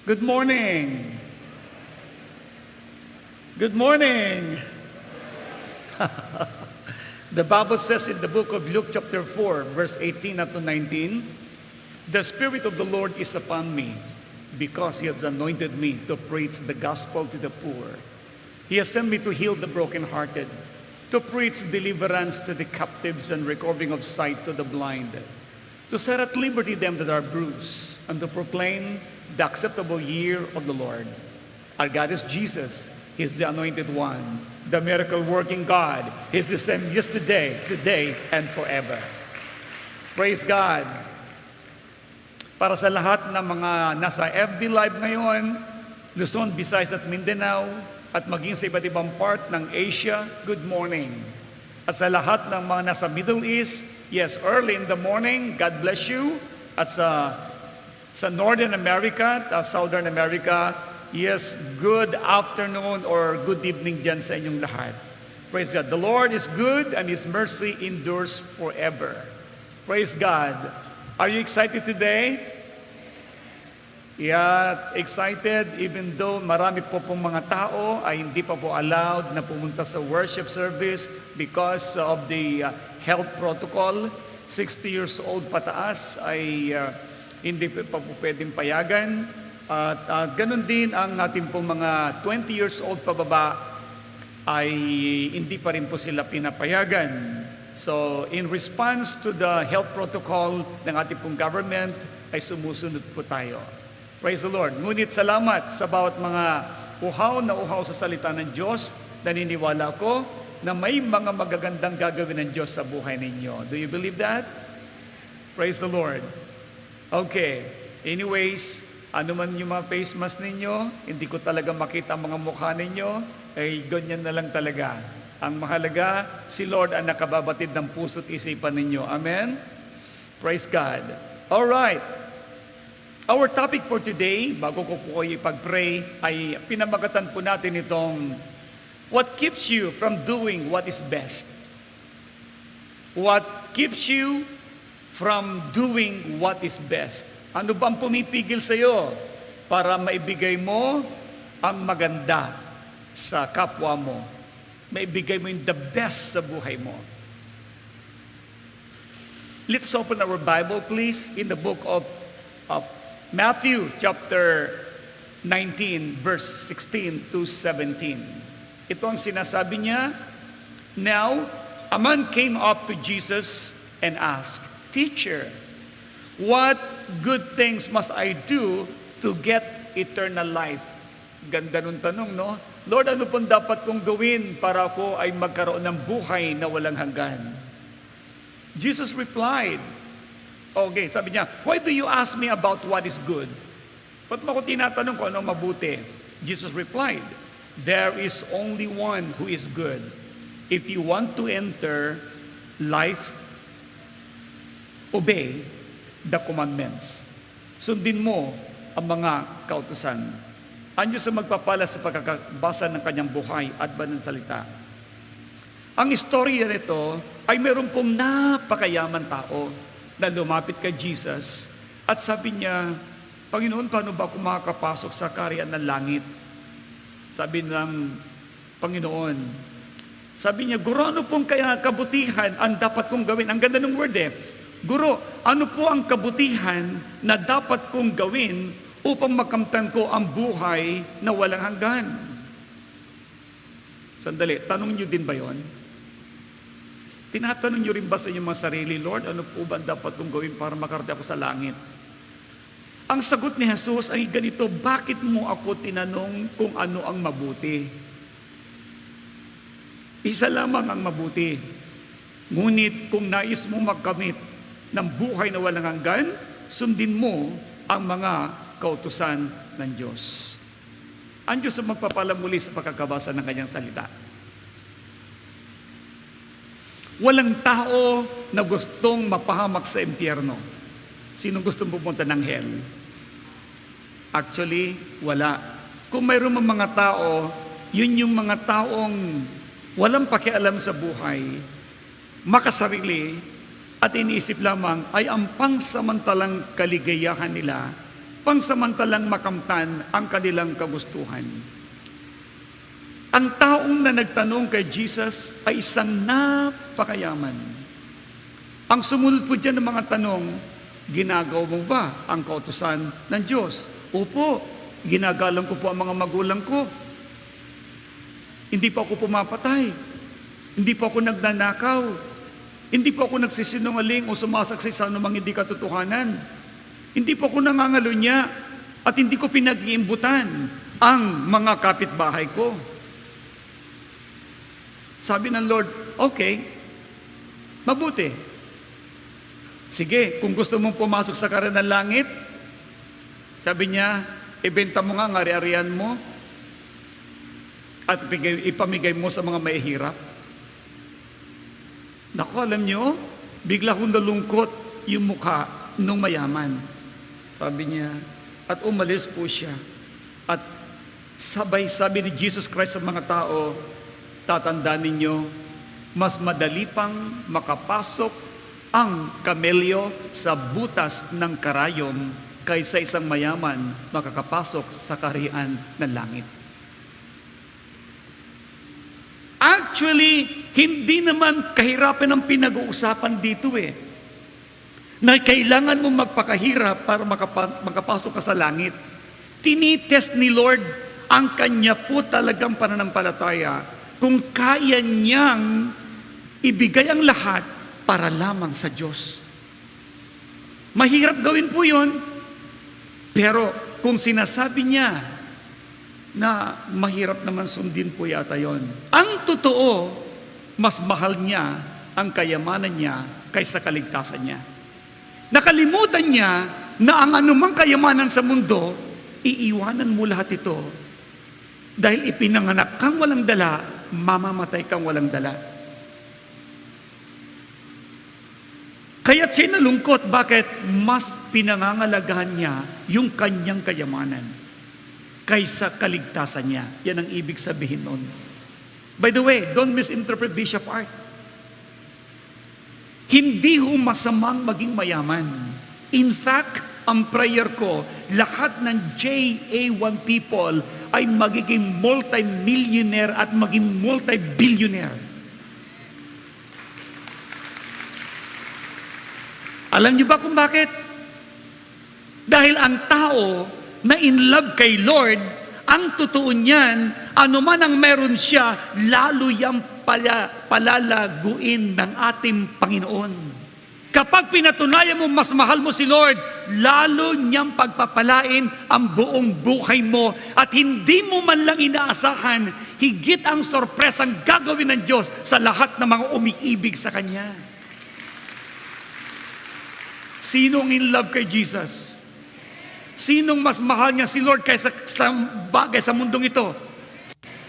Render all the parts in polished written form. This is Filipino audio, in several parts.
Good morning. Good morning. The Bible says in the book of Luke chapter 4, verse 18 up to 19, "The Spirit of the Lord is upon me, because He has anointed me to preach the gospel to the poor. He has sent me to heal the brokenhearted, to preach deliverance to the captives and recovering of sight to the blind, to set at liberty them that are bruised, and to proclaim the acceptable year of the Lord." Our God is Jesus. He is the anointed one, the miracle-working God. He is the same yesterday, today, and forever. Praise God. Para sa lahat ng mga nasa FB Live ngayon, Luzon, Visayas at Mindanao, at maging sa iba't ibang part ng Asia, good morning. At sa lahat ng mga nasa Middle East, yes, early in the morning, God bless you. At sa Northern America, Southern America, yes, good afternoon or good evening dyan sa inyong lahat. Praise God. The Lord is good and His mercy endures forever. Praise God. Are you excited today? Yeah, excited even though marami po pong mga tao ay hindi pa po allowed na pumunta sa worship service because of the health protocol. 60 years old pataas ay hindi pa po pwedeng payagan. At ganun din ang ating pong mga 20 years old pababa ay hindi pa rin po sila pinapayagan. So in response to the health protocol ng ating pong government ay sumusunod po tayo. Praise the Lord. Ngunit salamat sa bawat mga uhaw na uhaw sa salita ng Diyos. Naniniwala ko na may mga magagandang gagawin ng Diyos sa buhay ninyo. Do you believe that? Praise the Lord. Okay. Anyways, ano man yung mga face mask ninyo, hindi ko talaga makita ang mga mukha ninyo, ay ganyan na lang talaga. Ang mahalaga, si Lord ang nakababatid ng puso't isipan ninyo. Amen? Praise God. Alright. Our topic for today, bago ko po kayo ipag-pray, ay pinamagatan po natin itong what keeps you from doing what is best? What keeps you from doing what is best? Ano bang pumipigil sa iyo para maibigay mo ang maganda sa kapwa mo? Maibigay mo yung the best sa buhay mo. Let's open our Bible, please, in the book of Matthew, chapter 19, verse 16 to 17. Ito ang sinasabi niya, "Now, a man came up to Jesus and asked, 'Teacher, what good things must I do to get eternal life?'" Ganda nung tanong, no? Lord, ano pong dapat kong gawin para ako ay magkaroon ng buhay na walang hanggan? Jesus replied, okay, sabi niya, "Why do you ask me about what is good?" Ba't mo ko tinatanong kung anong mabuti? Jesus replied, "There is only one who is good. If you want to enter life, obey the commandments." Sundin mo ang mga kautusan. Ang Diyos ang magpapala sa pagkakabasa ng kanyang buhay at banal na salita. Ang istorya nito ay meron pong napakayaman tao na lumapit kay Jesus at sabi niya, "Panginoon, paano ba ako makakapasok sa kaharian ng langit?" Sabi ng Panginoon, sabi niya, "Guro, ano pong kaya kabutihan ang dapat kong gawin?" Ang ganda ng word "Guro, ano po ang kabutihan na dapat kong gawin upang makamtan ko ang buhay na walang hanggan?" Sandali, tanong niyo din ba yon? Tinatanong niyo rin ba sa inyong mga sarili, "Lord, ano po ba dapat kong gawin para makarating ako sa langit?" Ang sagot ni Jesus ay ganito, "Bakit mo ako tinanong kung ano ang mabuti? Isa lamang ang mabuti. Ngunit kung nais mo magkamit ng buhay na walang hanggan, sundin mo ang mga kautusan ng Diyos." Ang Diyos ang magpapalamuli sa pagkakabasa ng kanyang salita. Walang tao na gustong mapahamak sa impyerno. Sinong gustong pumunta ng hell? Actually, wala. Kung mayroong mga tao, yun yung mga taong walang pakialam sa buhay, makasarili, at iniisip lamang ay ang pansamantalang kaligayahan nila pansamantalang makamtan ang kanilang kagustuhan. Ang taong na nagtanong kay Jesus ay isang napakayaman. Ang sumunod po dyan ng mga tanong, ginagawa mo ba ang kautusan ng Diyos? Opo, ginagalang ko po ang mga magulang ko. Hindi po ako pumapatay. Hindi po ako nagnanakaw. Hindi po ako nagsisinungaling o sumasaksi sa anumang hindi katotohanan. Hindi po ako nangangalunya at hindi ko pinag-iimbutan ang mga kapitbahay ko. Sabi ng Lord, okay, mabuti. Sige, kung gusto mong pumasok sa karan ng langit, sabi niya, ibenta mo nga ang ari-arian mo at ipamigay mo sa mga mahihirap. Naku, alam niyo, bigla kong nalungkot yung mukha nung mayaman. Sabi niya, at umalis po siya. At sabay sabi ni Jesus Christ sa mga tao, tatandaan ninyo, mas madali pang makapasok ang kamelyo sa butas ng karayom kaysa isang mayaman makakapasok sa kaharian ng langit. Actually, hindi naman kahirapan ang pinag-uusapan dito na kailangan mo magpakahirap para makapasok ka sa langit. Tinitest ni Lord ang kanya po talagang pananampalataya kung kaya niyang ibigay ang lahat para lamang sa Diyos. Mahirap gawin po yun, pero kung sinasabi niya na mahirap naman sundin po yata yon. Ang totoo, mas mahal niya ang kayamanan niya kaysa kaligtasan niya. Nakalimutan niya na ang anumang kayamanan sa mundo, iiwanan mo lahat ito dahil ipinanganak kang walang dala, mamamatay kang walang dala. Kaya't siya nalungkot, bakit? Mas pinangangalagahan niya yung kanyang kayamanan kaysa kaligtasan niya. Yan ang ibig sabihin nun. By the way, don't misinterpret Bishop Art. Hindi ho masamang maging mayaman. In fact, ang prayer ko, lahat ng JA1 people ay magiging multi-millionaire at maging multi-billionaire. Alam niyo ba kung bakit? Dahil ang tao na in love kay Lord, ang totoo niyan, ano man ang meron siya, lalo yang palalaguin ng ating Panginoon. Kapag pinatunayan mo, mas mahal mo si Lord, lalo niyang pagpapalain ang buong buhay mo at hindi mo man lang inaasahan, higit ang sorpresang gagawin ng Diyos sa lahat ng mga umiibig sa Kanya. Sinong in love kay Jesus? Sinong mas mahal niya si Lord kaysa sa bagay sa mundong ito?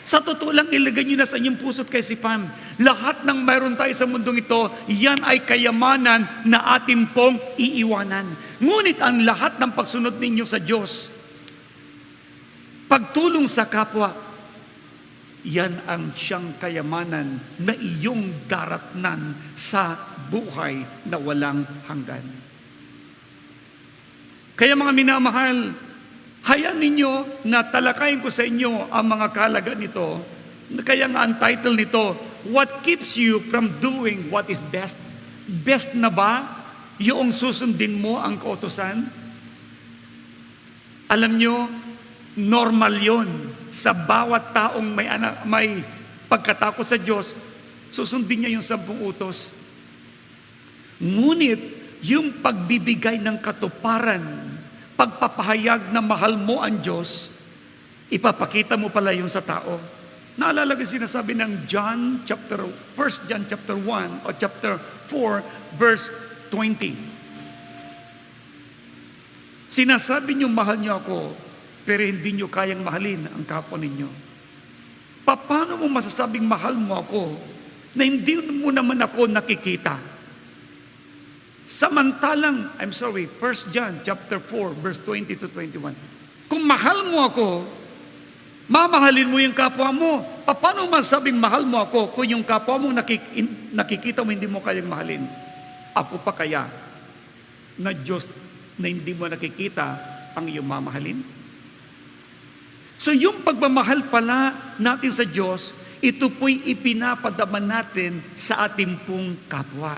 Sa totoo lang, ilagay niyo na sa inyong puso't kaisipan. Lahat ng mayroon tayo sa mundong ito, yan ay kayamanan na ating pong iiwanan. Ngunit ang lahat ng pagsunod ninyo sa Diyos, pagtulong sa kapwa, yan ang siyang kayamanan na iyong daratnan sa buhay na walang hanggan. Kaya mga minamahal, hayaan ninyo na talakayin ko sa inyo ang mga kahalagan nito. Kaya nga ang title nito, What Keeps You From Doing What Is Best? Best na ba yung susundin mo ang kautusan? Alam nyo, normal yon sa bawat taong may pagkatakot sa Diyos, susundin niya yung 10 utos. Ngunit, yung pagbibigay ng katuparan, pagpapahayag na mahal mo ang Diyos, ipapakita mo pala yung sa tao. Naalala ko sinasabi ng 1 John chapter 1 o chapter 4 verse 20. Sinasabi niyo mahal niyo ako, pero hindi niyo kayang mahalin ang kapwa ninyo. Paano mo masasabing mahal mo ako na hindi mo naman ako nakikita? Samantalang, 1 John chapter 4 verse 20 to 21. Kung mahal mo ako, mamahalin mo yung kapwa mo. Paano masabing mahal mo ako kung yung kapwa mo nakikita mo hindi mo kayang mahalin? Ako pa kaya na Diyos na hindi mo nakikita, ang iyong mamahalin? So yung pagmamahal pala natin sa Diyos, ito po'y ipinapadama natin sa ating pong kapwa.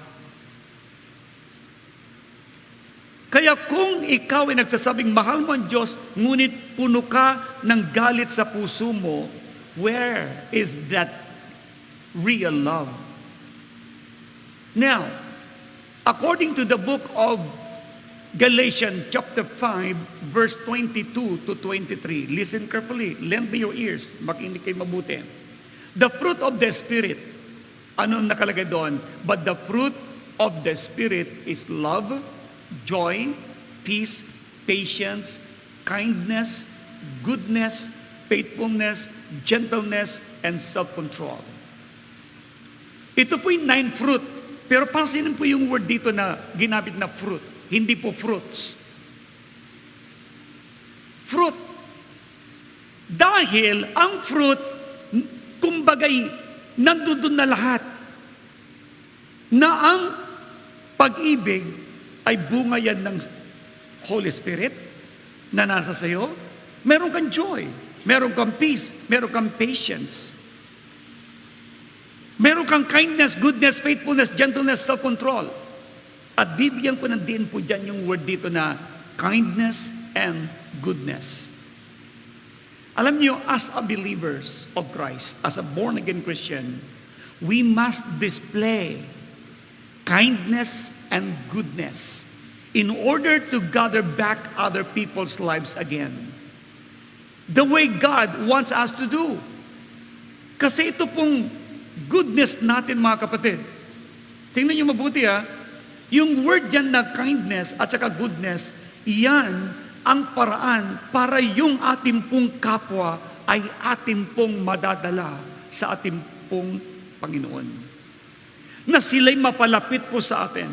Kaya kung ikaw ay nagsasabing mahal mo ang Diyos, ngunit puno ka ng galit sa puso mo, where is that real love? Now, according to the book of Galatians chapter 5, verse 22 to 23, listen carefully, lend me your ears, makinig kayo mabuti. The fruit of the Spirit, ano nakalagay doon? But the fruit of the Spirit is love, joy, peace, patience, kindness, goodness, faithfulness, gentleness, and self-control. Ito po yung 9 fruit. Pero pansinin po yung word dito na ginamit na fruit. Hindi po fruits. Fruit. Dahil ang fruit, kumbagay, nandun na lahat. Na ang pag-ibig ay bunga yan ng Holy Spirit na nasa sayo. Meron kang joy, meron kang peace, meron kang patience. Meron kang kindness, goodness, faithfulness, gentleness, self-control. At bibigyan ko ng din po dyan yung word dito na kindness and goodness. Alam niyo, as a believers of Christ, as a born-again Christian, we must display kindness and goodness in order to gather back other people's lives again. The way God wants us to do. Kasi ito pong goodness natin, mga kapatid. Tingnan niyo mabuti yung word dyan na kindness at saka goodness, iyan ang paraan para yung ating pong kapwa ay ating pong madadala sa ating pong Panginoon. Na sila'y mapalapit po sa atin.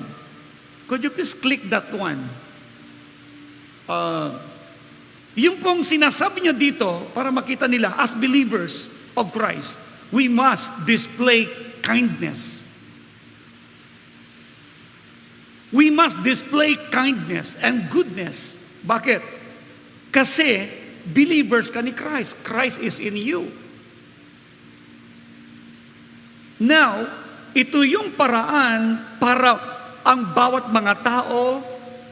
Could you please click that one? Yung pong sinasabi niya dito, para makita nila, as believers of Christ, we must display kindness. We must display kindness and goodness. Bakit? Kasi believers ka ni Christ. Christ is in you. Now, ito yung paraan para ang bawat mga tao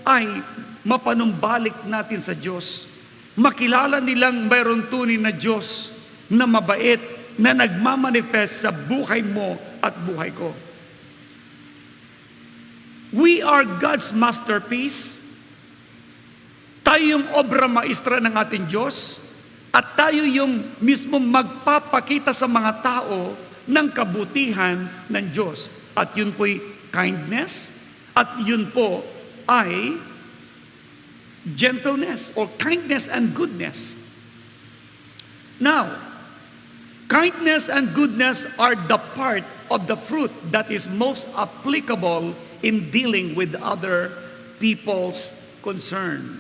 ay mapanumbalik natin sa Diyos. Makilala nilang mayroon tunay na Diyos na mabait, na nagmamanifest sa buhay mo at buhay ko. We are God's masterpiece. Tayo yung obra maestra ng ating Diyos. At tayo yung mismo magpapakita sa mga tao ng kabutihan ng Diyos. At yun po'y kindness. At yun po ay gentleness or kindness and goodness. Now, kindness and goodness are the part of the fruit that is most applicable in dealing with other people's concern.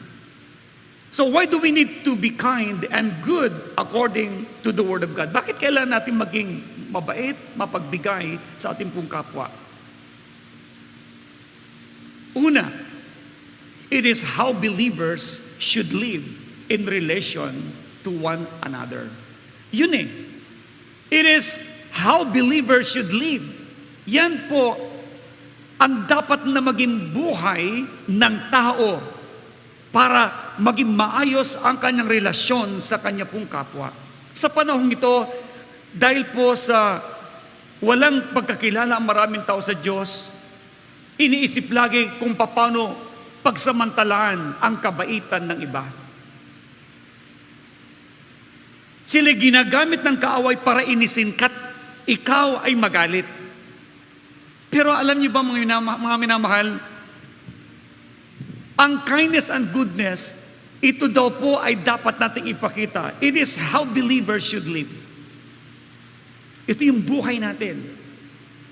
So why do we need to be kind and good according to the Word of God? Bakit kailangan natin maging mabait, mapagbigay sa ating pong kapwa? Una, it is how believers should live in relation to one another. Yun eh. It is how believers should live. Yan po ang dapat na maging buhay ng tao para maging maayos ang kanyang relasyon sa kanya pong kapwa. Sa panahong ito, dahil po sa walang pagkakilala ang maraming tao sa Diyos, iniisip lagi kung paano pagsamantalaan ang kabaitan ng iba. Sila ginagamit ng kaaway para inisinkat, ikaw ay magalit. Pero alam niyo ba mga minamahal, ang kindness and goodness, ito daw po ay dapat nating ipakita. It is how believers should live. Ito yung buhay natin.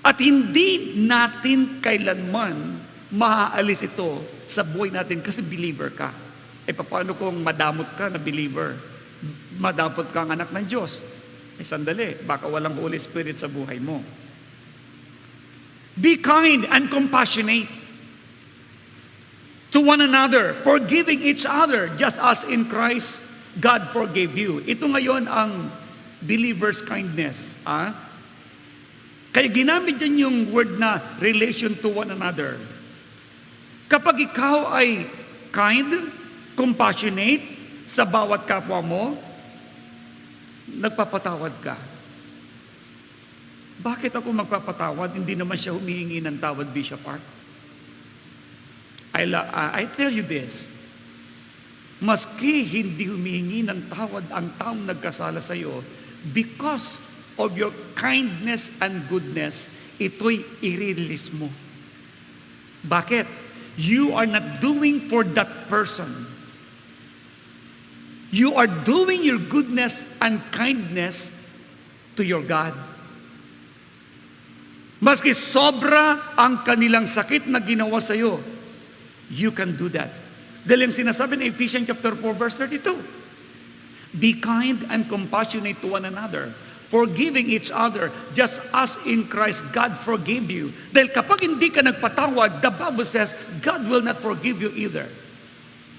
At hindi natin kailanman maaalis ito sa buhay natin kasi believer ka. Eh paano kung madamot ka na believer? Madamot ka ang anak ng Diyos? Eh sandali, baka walang Holy Spirit sa buhay mo. Be kind and compassionate. to one another, forgiving each other, just as in Christ, God forgave you. Ito ngayon ang believer's kindness. Kaya ginamit din yung word na relation to one another. Kapag ikaw ay kind, compassionate sa bawat kapwa mo, nagpapatawad ka. Bakit ako magpapatawad? Hindi naman siya humihingi ng tawad, Bishop Art. I tell you this, maski hindi humihingi ng tawad ang taong nagkasala sa iyo, because of your kindness and goodness, ito'y i-release mo. Bakit? You are not doing for that person. You are doing your goodness and kindness to your God. Maski sobra ang kanilang sakit na ginawa sa iyo, you can do that. Dahil yung sinasabi ng Ephesians chapter 4 verse 32, be kind and compassionate to one another, forgiving each other, just as in Christ God forgave you. Dahil kapag hindi ka nagpatawad, the Bible says, God will not forgive you either.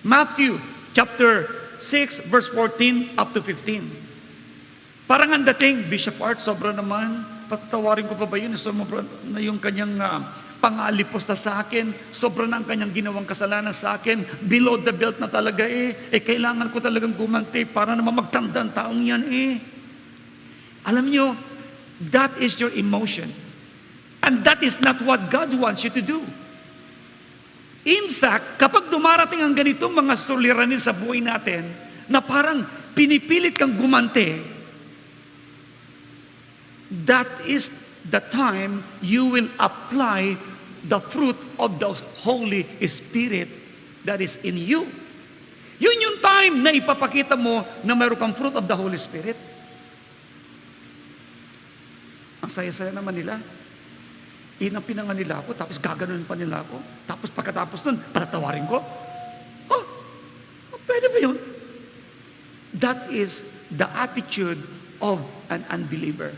Matthew chapter 6 verse 14 up to 15. Parang ang dating, Bishop Art, sobra naman, patatawarin ko pa ba yun? Sobra na yung kanyang pangalipos na sa akin, sobra na ang kanyang ginawang kasalanan sa akin, below the belt na talaga kailangan ko talagang gumanti para naman magtanda ang taong yan Alam nyo, that is your emotion. And that is not what God wants you to do. In fact, kapag dumarating ang ganitong mga suliranin sa buhay natin, na parang pinipilit kang gumante, that is the time you will apply the fruit of the Holy Spirit that is in you. Yun yung time na ipapakita mo na mayroon kang fruit of the Holy Spirit. Ang saya-saya naman nila. Pinangan nila ako, tapos gaganon pa nila ako. Tapos pagkatapos nun, patatawarin ko. Pwede ba yun? That is the attitude of an unbeliever.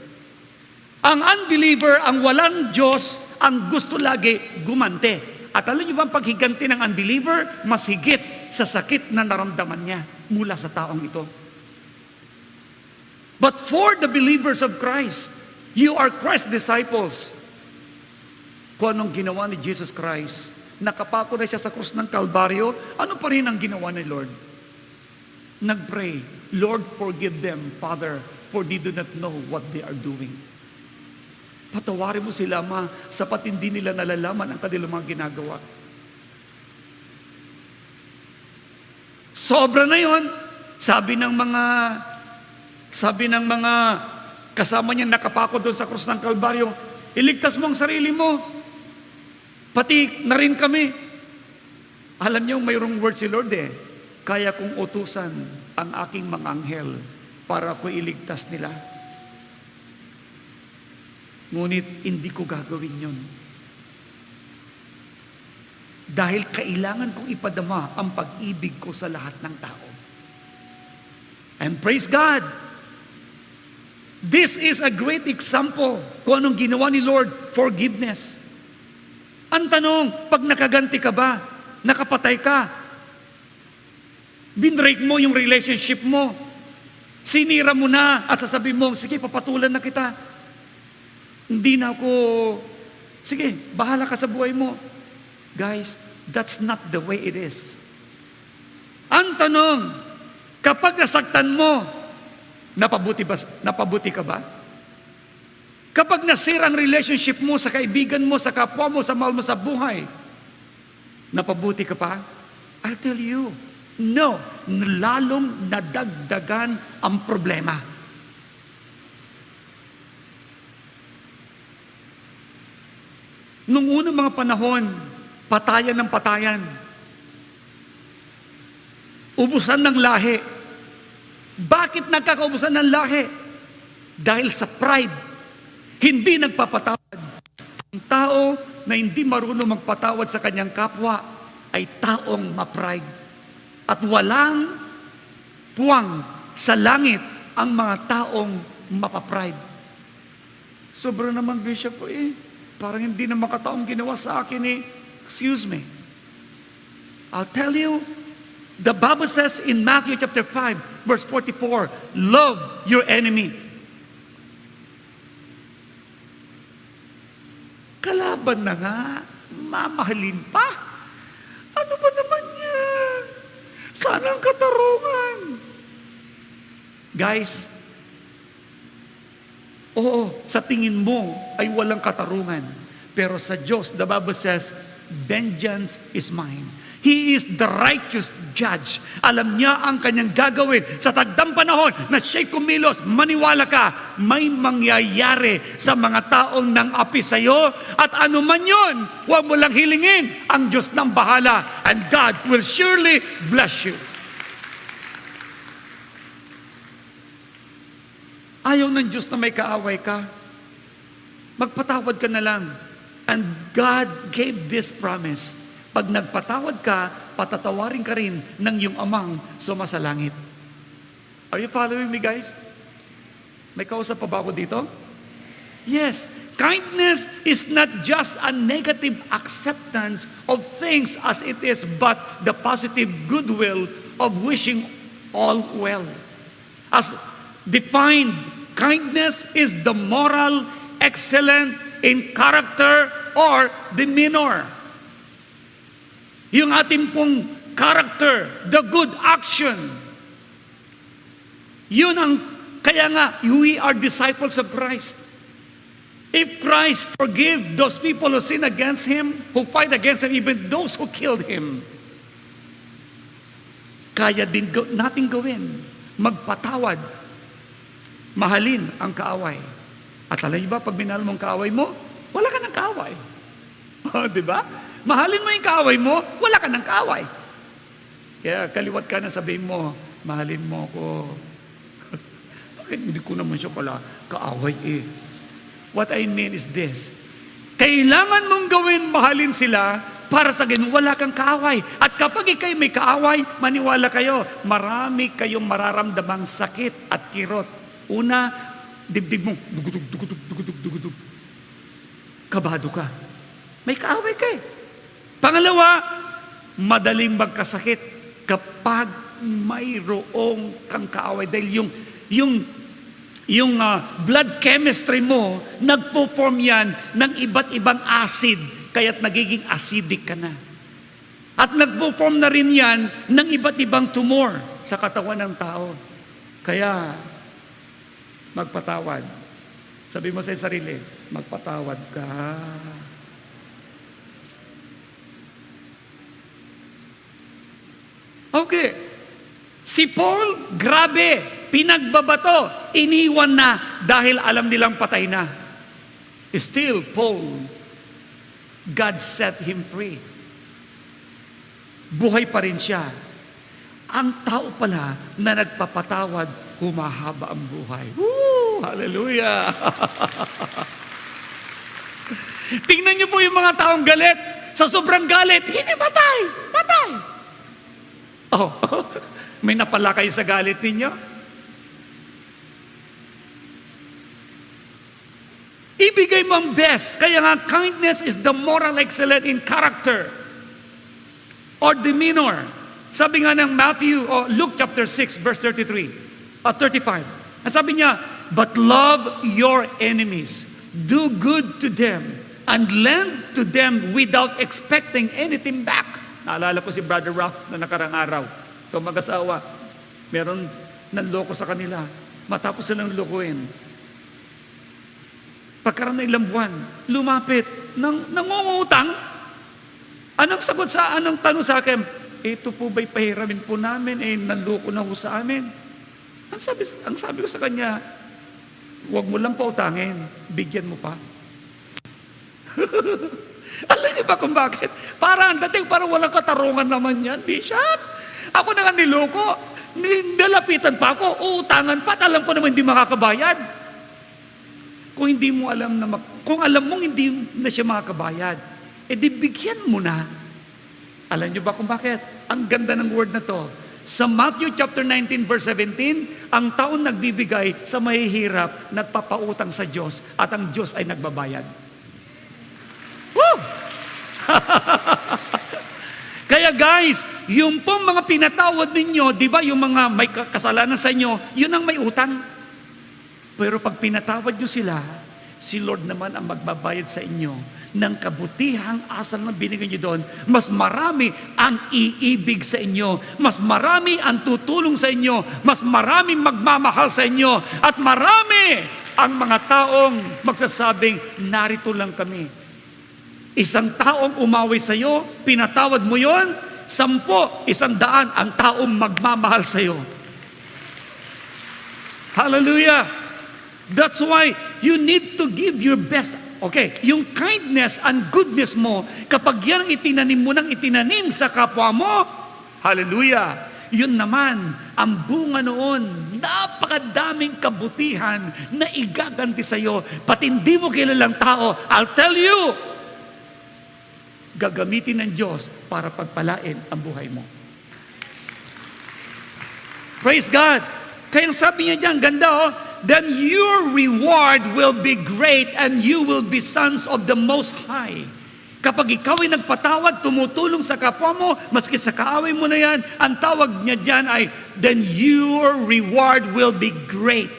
Ang unbeliever, ang walang Diyos, ang gusto lagi gumante. At alam niyo ba, ang paghiganti ng unbeliever, mas higit sa sakit na naramdaman niya mula sa taong ito. But for the believers of Christ, you are Christ's disciples. Kung anong ginawa ni Jesus Christ, nakapako na siya sa krus ng Kalbaryo, ano pa rin ang ginawa ni Lord? Nag-pray, Lord, forgive them, Father, for they do not know what they are doing. Patawarin mo sila, Ama, sapat hindi nila nalalaman ang kanilang mga ginagawa. Sobra na yon. Sabi ng mga kasama niya nakapako doon sa krus ng Kalbaryo, iligtas mo ang sarili mo. Pati na rin kami. Alam niyo, mayroong word si Lord kaya kong utusan ang aking mga anghel para ko iligtas nila. Ngunit hindi ko gagawin yon. Dahil kailangan kong ipadama ang pag-ibig ko sa lahat ng tao. And praise God! This is a great example kung anong ginawa ni Lord, forgiveness. Ang tanong, pag nakaganti ka ba? Nakapatay ka? Binrake mo yung relationship mo? Sinira mo na at sasabihin mo, sige, papatulan na kita. Hindi na ako, sige, bahala ka sa buhay mo. Guys, that's not the way it is. Ang tanong, kapag nasaktan mo, napabuti ka ba? Kapag nasira ang relationship mo sa kaibigan mo, sa kapwa mo, sa mahal mo sa buhay, napabuti ka pa? I'll tell you, no, lalong nadagdagan ang problema. Nung unang mga panahon, patayan ng patayan. Ubusan ng lahi. Bakit nagkakaubusan ng lahi? Dahil sa pride. Hindi nagpapatawad. Ang tao na hindi marunong magpatawad sa kanyang kapwa ay taong ma-pride. At walang puwang sa langit ang mga taong mapapride. Sobra naman, Bishop, parang hindi na makataong ginawa sa akin Excuse me. I'll tell you, the Bible says in Matthew chapter 5, verse 44, love your enemy. Kalaban na nga, mamahalin pa. Ano ba naman yan? Sana ang katarungan. Guys, oo, sa tingin mo ay walang katarungan. Pero sa Diyos, the Bible says, vengeance is mine. He is the righteous judge. Alam niya ang kanyang gagawin. Sa tagdang panahon na siya'y kumilos, maniwala ka, may mangyayari sa mga taong nang api sa'yo. At ano man yun, huwag mo lang hilingin. Ang Diyos nang bahala. And God will surely bless you. Ayaw ng Diyos na may kaaway ka. Magpatawad ka na lang. And God gave this promise. Pag nagpatawad ka, patatawarin ka rin ng iyong amang sumasalangit. Are you following me, guys? May kausap pa ba ako dito? Yes. Kindness is not just a negative acceptance of things as it is, but the positive goodwill of wishing all well. As defined, kindness is the moral excellence in character or demeanor. Yung ating pong character, the good action. Yun ang, kaya nga, we are disciples of Christ. If Christ forgive those people who sin against Him, who fight against Him, even those who killed Him, kaya din natin gawin, magpatawad, mahalin ang kaaway. At alam niyo ba, pag minahal mo ang kaaway mo, wala ka ng kaaway. Diba? Mahalin mo yung kaaway mo, wala ka ng kaaway. Kaya kaliwat ka na sabihin mo, mahalin mo ako. Bakit hindi ko naman siya pala kaaway eh? What I mean is this. Kailangan mong gawin mahalin sila para sa ganun wala kang kaaway. At kapag ikay may kaaway, maniwala kayo, marami kayong mararamdamang sakit at kirot. Una, dibdib mo, dugudug, dugudug, dugudug, dugudug. Kabado ka. May kaaway ka eh. Pangalawa, madaling magkasakit kapag mayroong kang kaaway. Dahil yung blood chemistry mo, nagpo-form yan ng iba't ibang acid, kaya't nagiging acidic ka na. At nagpo-form na rin yan ng iba't ibang tumor sa katawan ng tao. Kaya, magpatawad. Sabi mo sa sarili, magpatawad ka. Okay. Si Paul, grabe, pinagbabato, iniwan na dahil alam nilang patay na. Still, Paul, God set him free. Buhay pa rin siya. Ang tao pala na nagpapatawad, humahaba ang buhay. Woo! Hallelujah! Tingnan niyo po yung mga taong galit. Sa sobrang galit, hindi patay! Patay! Oh, may napala kayo sa galit ninyo? Ibigay mo ang best. Kaya nga, kindness is the moral excellence in character or demeanor. Sabi nga ng Luke chapter 6, verse 35. Ang sabi niya, but love your enemies. Do good to them and lend to them without expecting anything back. Naalala ko si Brother Ralph na nakarang araw. Ito mag-asawa, meron nanloko sa kanila. Matapos silang lokohin. Pagkaroon ng ilang buwan, lumapit, nangungutang. Anong tanong sa akin? Ito po ba'y pahiramin po namin? Nanloko na ho sa amin. Ang sabi ko sa kanya, huwag mo lang pautangin, bigyan mo pa. Alam niyo ba kung bakit? Parang walang katarungan naman yan, Bishop. Ako na nga niloko, nalapitan pa ako, uutangan pa, at alam ko naman hindi makakabayad. Kung alam mong hindi na siya makakabayad, di bigyan mo na. Alam niyo ba kung bakit? Ang ganda ng word na to. Sa Matthew chapter 19 verse 17, ang taon nagbibigay sa mahihirap, nagpapautang sa Diyos, at ang Diyos ay nagbabayad. Woo! Kaya Kaya guys, yung pong mga pinatawad ninyo, di ba yung mga may kasalanan sa inyo, yun ang may utang. Pero pag pinatawad nyo sila, si Lord naman ang magbabayad sa inyo ng kabutihang asal na binigay nyo doon. Mas marami ang iibig sa inyo. Mas marami ang tutulong sa inyo. Mas marami magmamahal sa inyo. At marami ang mga taong magsasabing, narito lang kami. Isang taong umaway sa iyo, pinatawad mo yon, 10, 100 ang taong magmamahal sa iyo. Hallelujah! That's why you need to give your best. Okay, yung kindness and goodness mo, kapag yan itinanim mo ng itinanim sa kapwa mo, hallelujah! Yun naman, ang bunga noon, napakadaming kabutihan na igaganti sa iyo. Pati hindi mo kilalang tao, I'll tell you, gagamitin ng Diyos para pagpalain ang buhay mo. Praise God! Kaya sabi niya dyan, ganda oh, then your reward will be great and you will be sons of the Most High. Kapag ikaw ay nagpatawad, tumutulong sa kapwa mo, maski sa kaaway mo na yan, ang tawag niya dyan ay, then your reward will be great.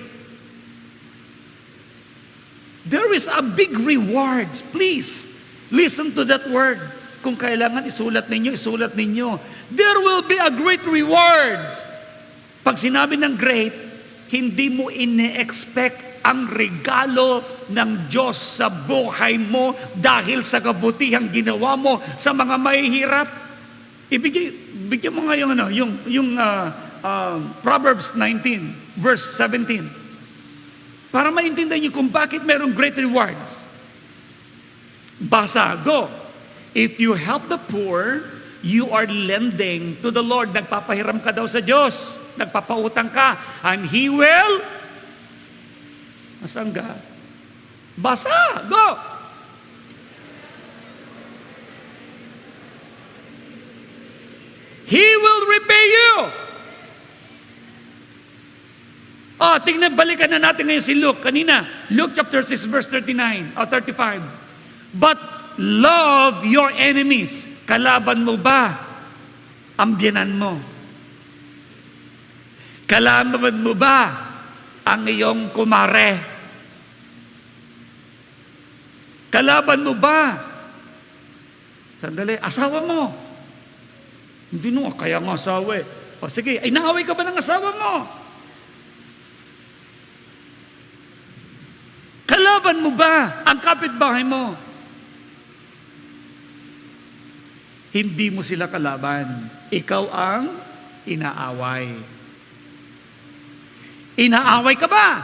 There is a big reward. Please, listen to that word. Kung kailangan isulat ninyo. There will be a great reward. Pag sinabi ng great, hindi mo ine-expect ang regalo ng Diyos sa buhay mo dahil sa kabutihang ginawa mo sa mga mahihirap. Bigyan mo nga yung Proverbs 19, verse 17. Para maintindihan niyo kung bakit merong great rewards. Basa, go. If you help the poor, you are lending to the Lord. Nagpapahiram ka daw sa Diyos. Nagpapautang ka. And He will... Nasaan ka? Basa, go. He will repay you. Tingnan, balikan na natin ngayon si Luke. Kanina, Luke chapter 6, verse 39 o 35. But love your enemies. Kalaban mo ba ang biyanan mo? Kalaban mo ba ang iyong kumare? Kalaban mo ba? Sandali, asawa mo. Hindi no, kaya nga asawa eh. O sige, ay naaway ka ba ng asawa mo? Kalaban mo ba ang kapitbahay mo? Hindi mo sila kalaban. Ikaw ang inaaway. Inaaway ka ba?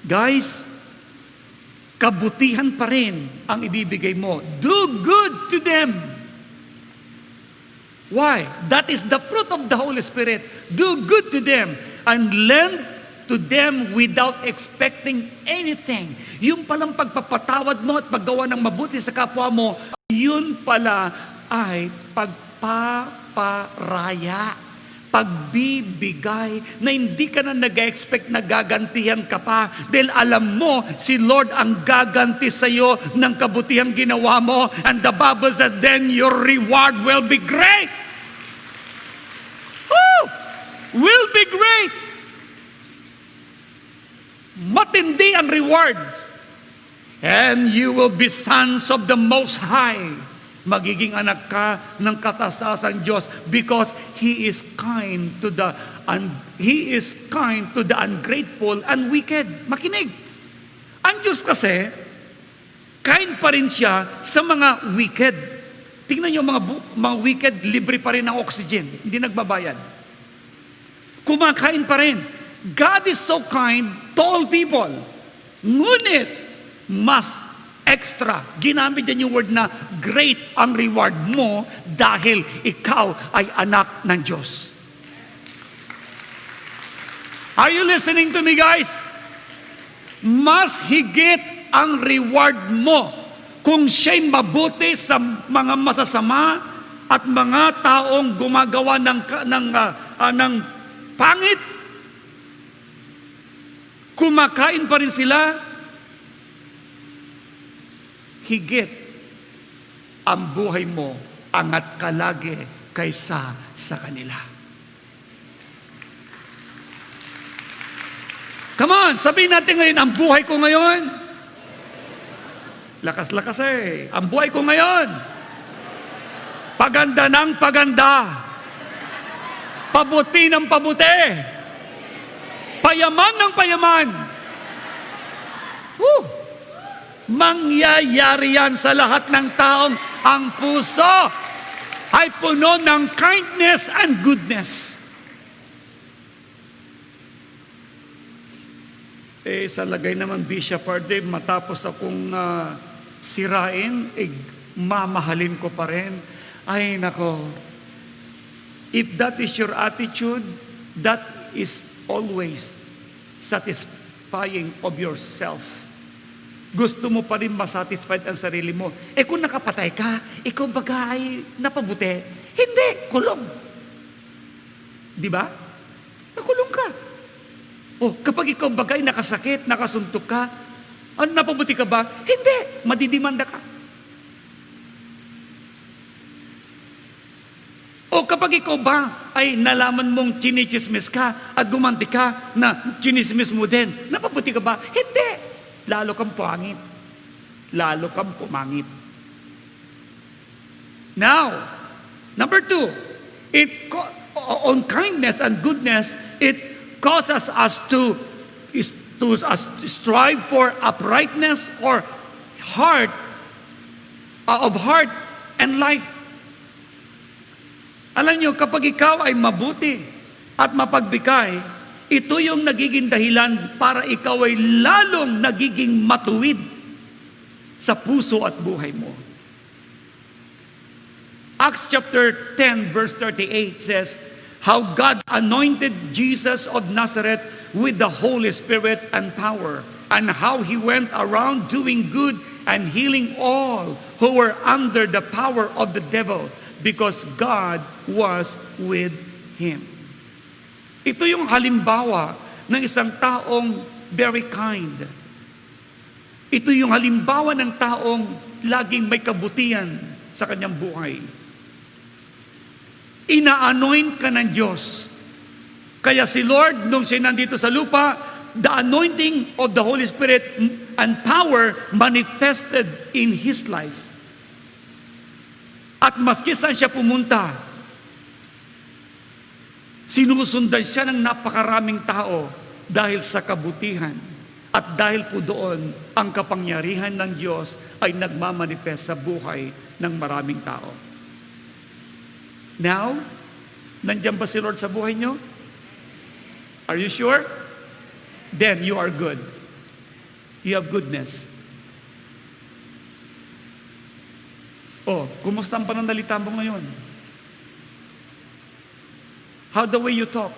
Guys, kabutihan pa rin ang ibibigay mo. Do good to them. Why? That is the fruit of the Holy Spirit. Do good to them and lend to them without expecting anything. Yung palang pagpapatawad mo at paggawa ng mabuti sa kapwa mo, yun pala ay pagpaparaya, pagbibigay na hindi ka na nag-expect na gagantihan ka pa dahil alam mo si Lord ang gaganti sa iyo ng kabutihang ginawa mo, and the Bible says then your reward will be great. Will be great. Matindi ang rewards. And you will be sons of the Most High. Magiging anak ka ng kataas-taasang Diyos because He is kind to the ungrateful and wicked. Makinig. Ang Diyos kasi, kind pa rin siya sa mga wicked. Tingnan niyo mga wicked, libre pa rin ng oxygen. Hindi nagbabayad. Kumakain pa rin. God is so kind to all people. Ngunit, mas extra. Ginamit niya yung word na great ang reward mo dahil ikaw ay anak ng Diyos. Are you listening to me, guys? Mas higit ang reward mo kung siya'y mabuti sa mga masasama at mga taong gumagawa ng pangit. Kumakain pa rin sila. Higit ang buhay mo angat ka lagi kaysa sa kanila. Come on, sabihin natin ngayon, ang buhay ko ngayon. Lakas-lakas eh. Ang buhay ko ngayon. Paganda ng paganda. Pabuti ng pabuti. Payaman ng payaman. Woo! Mangyayari yan sa lahat ng taong ang puso ay puno ng kindness and goodness. Sa lagay naman, Bishop Arde, matapos akong sirain, mamahalin ko pa rin. Ay, nako. If that is your attitude, that is always satisfying of yourself. Gusto mo pa rin masatisfied ang sarili mo. Kung nakapatay ka, ikaw baga ay napabuti. Hindi, kulong. Di ba? Nakulong ka. Kapag ikaw bagay nakasakit, nakasuntok ka, napabuti ka ba? Hindi, madidimanda ka. Kapag ikaw ba ay nalaman mong chinichismis ka at gumanti ka na chinismis mo din, napabuti ka ba? Hindi, lalo kang pangit. Lalo kang pumangit. Now, number 2, on kindness and goodness, it causes us to strive for uprightness or heart and life. Alam niyo, kapag ikaw ay mabuti at mapagbigay, ito yung nagiging dahilan para ikaw ay lalong nagiging matuwid sa puso at buhay mo. Acts chapter 10 verse 38 says, how God anointed Jesus of Nazareth with the Holy Spirit and power, and how He went around doing good and healing all who were under the power of the devil, because God was with Him. Ito yung halimbawa ng isang taong very kind. Ito yung halimbawa ng taong laging may kabutihan sa kanyang buhay. Ina-anoint ka ng Diyos. Kaya si Lord, nung siya nandito sa lupa, the anointing of the Holy Spirit and power manifested in His life. At maski saan siya pumunta, sinusundan siya ng napakaraming tao dahil sa kabutihan. At dahil po doon, ang kapangyarihan ng Diyos ay nagmamanifest sa buhay ng maraming tao. Now, nandiyan ba si Lord sa buhay nyo? Are you sure? Then you are good. You have goodness. Kumusta ang pananalita mo ngayon? How the way you talk?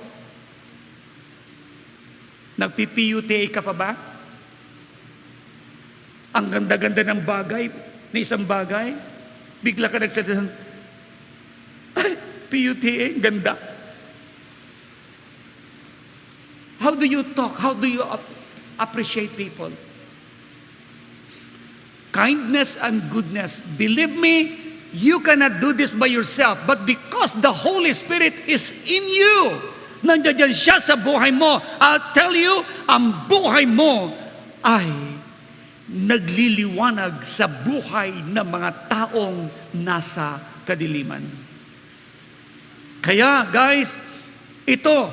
Nagpi-PUTA ka pa ba? Ang ganda-ganda ng bagay, na isang bagay, bigla ka nagsasabi, ay, PUTA, ganda. How do you talk? How do you appreciate people? Kindness and goodness. Believe me, you cannot do this by yourself. But because the Holy Spirit is in you, nandiyan siya sa buhay mo, I'll tell you, ang buhay mo ay nagliliwanag sa buhay ng mga taong nasa kadiliman. Kaya guys, ito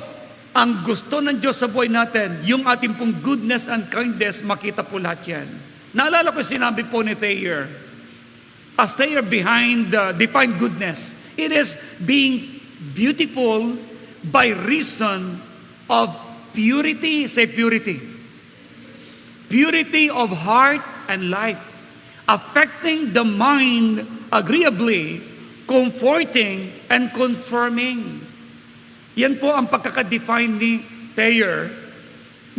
ang gusto ng Diyos sa buhay natin, yung ating pong goodness and kindness, makita po lahat yan. Naalala ko sinabi po ni Thayer, as Thayer behind define goodness, it is being beautiful by reason of purity. Say purity. Purity of heart and life, affecting the mind agreeably, comforting and confirming. Yan po ang pagkakadefine ni Thayer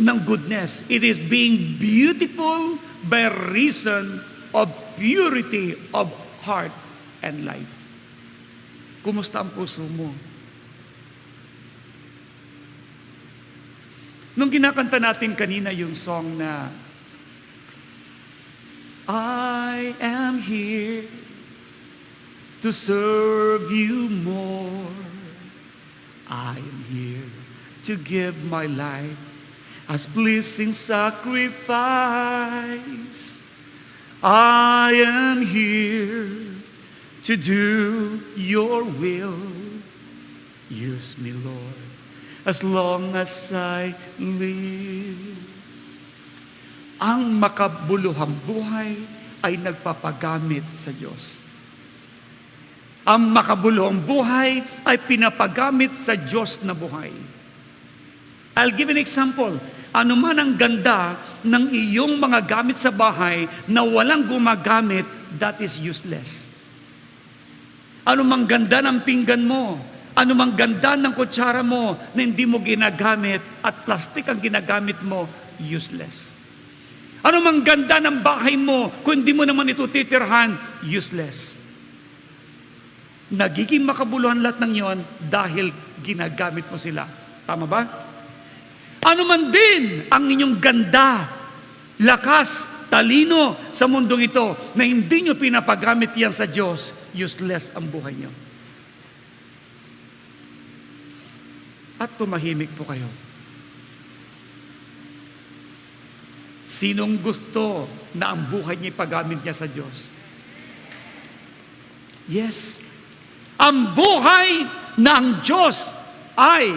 ng goodness. It is being beautiful by reason of purity of heart and life. Kumusta ang puso mo? Nung kinakanta natin kanina yung song na I am here to serve you more. I am here to give my life as pleasing sacrifice. I am here to do your will. Use me, Lord, as long as I live. Ang makabuluhang buhay ay nagpapagamit sa Diyos. Ang makabuluhang buhay ay pinapagamit sa Diyos na buhay. I'll give an example. Ano man ang ganda ng iyong mga gamit sa bahay na walang gumagamit, that is useless. Ano mang ganda ng pinggan mo, ano mang ganda ng kutsara mo na hindi mo ginagamit at plastic ang ginagamit mo, useless. Ano mang ganda ng bahay mo, kung hindi mo naman ito titirhan, useless. Nagiging makabuluhan lahat ng yon dahil ginagamit mo sila. Tama ba? Ano man din ang inyong ganda, lakas, talino sa mundong ito na hindi nyo pinapagamit yan sa Diyos, useless ang buhay nyo. At tumahimik po kayo. Sinong gusto na ang buhay niya ipagamit niya sa Diyos? Yes. Ang buhay ng Diyos ay